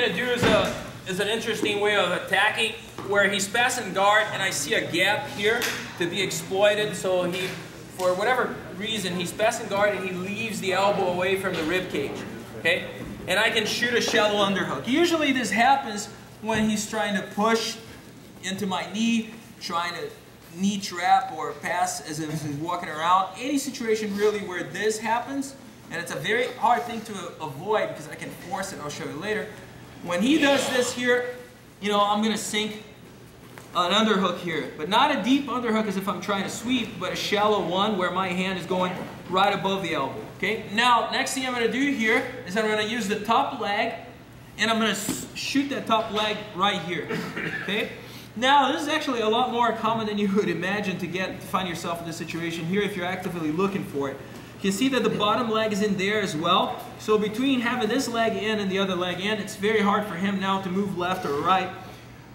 gonna do is an interesting way of attacking, where he's passing guard and I see a gap here to be exploited. So he, for whatever reason, he's passing guard and he leaves the elbow away from the rib cage. Okay, and I can shoot a shallow underhook. Usually this happens when he's trying to push into my knee, trying to knee trap or pass as if he's walking around. Any situation really where this happens, and it's a very hard thing to avoid because I can force it, I'll show you later. When he does this here, you know, I'm going to sink an underhook here, but not a deep underhook as if I'm trying to sweep, but a shallow one where my hand is going right above the elbow. Okay, now next thing I'm going to do here is I'm going to use the top leg and I'm going to shoot that top leg right here. Okay, now this is actually a lot more common than you would imagine to find yourself in this situation here if you're actively looking for it. You can see that the bottom leg is in there as well. So between having this leg in and the other leg in, it's very hard for him now to move left or right.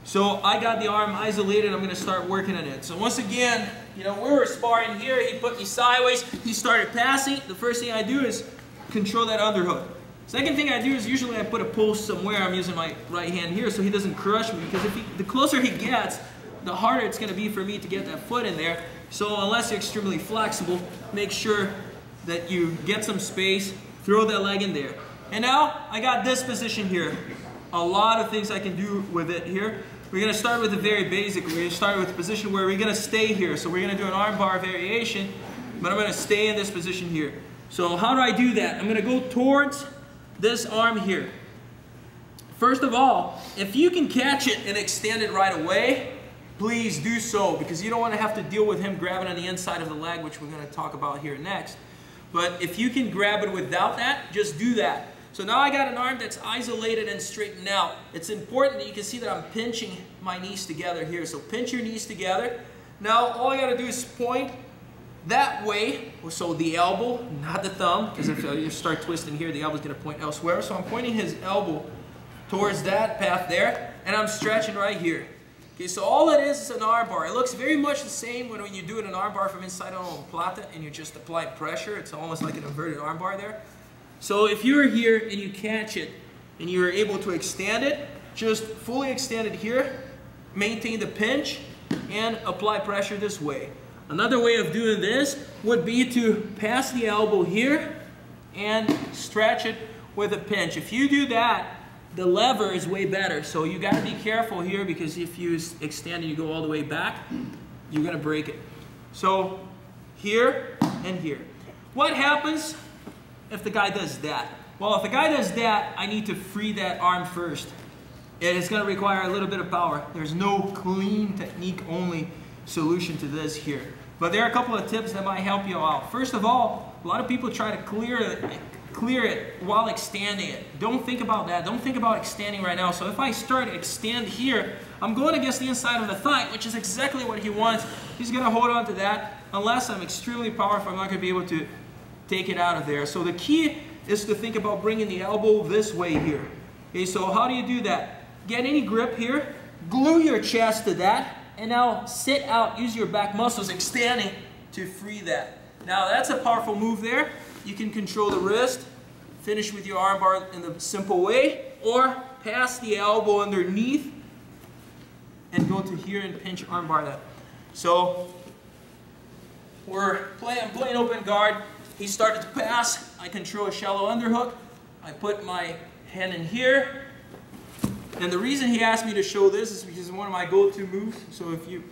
So I got the arm isolated, I'm going to start working on it. So once again, you know, we were sparring here, he put me sideways, he started passing. The first thing I do is control that underhook. Second thing I do is usually I put a pull somewhere. I'm using my right hand here so he doesn't crush me, because the closer he gets, the harder it's going to be for me to get that foot in there. So unless you're extremely flexible, make sure that you get some space, throw that leg in there. And now I got this position here. A lot of things I can do with it here. We're going to start with the very basic. We're going to start with the position where we're going to stay here. So we're going to do an armbar variation, but I'm going to stay in this position here. So how do I do that? I'm going to go towards this arm here. First of all, if you can catch it and extend it right away, please do so, because you don't want to have to deal with him grabbing on the inside of the leg, which we're going to talk about here next. But if you can grab it without that, just do that. So now I got an arm that's isolated and straightened out. It's important that you can see that I'm pinching my knees together here. So pinch your knees together. Now all I got to do is point that way. So the elbow, not the thumb, because if you start twisting here, the elbow's going to point elsewhere. So I'm pointing his elbow towards that path there, and I'm stretching right here. Okay, so all it is an armbar. It looks very much the same when you do it an armbar from inside on a plata and you just apply pressure. It's almost like an inverted armbar there. So if you're here and you catch it and you're able to extend it, just fully extend it here, maintain the pinch, and apply pressure this way. Another way of doing this would be to pass the elbow here and stretch it with a pinch. If you do that, the lever is way better. So you got to be careful here, because if you extend and you go all the way back, you're going to break it. So here and here. What happens if the guy does that? Well, if the guy does that, I need to free that arm first. And it's going to require a little bit of power. There's no clean technique only solution to this here. But there are a couple of tips that might help you out. First of all, a lot of people try to clear it while extending it. Don't think about that. Don't think about extending right now. So if I start to extend here, I'm going against the inside of the thigh, which is exactly what he wants. He's going to hold on to that. Unless I'm extremely powerful, I'm not going to be able to take it out of there. So the key is to think about bringing the elbow this way here. Okay, so how do you do that? Get any grip here, glue your chest to that, and now sit out, use your back muscles extending to free that. Now that's a powerful move there. You can control the wrist, finish with your armbar in the simple way, or pass the elbow underneath and go to here and pinch armbar that. So I'm playing open guard. He started to pass. I control a shallow underhook. I put my hand in here. And the reason he asked me to show this is because it's one of my go-to moves. So if you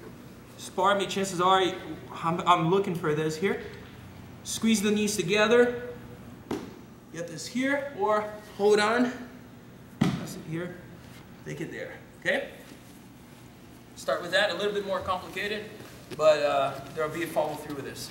spar me, chances are I'm looking for this here. Squeeze the knees together. Get this here, or hold on. Press it here. Take it there. Okay? Start with that. A little bit more complicated, but there will be a follow through with this.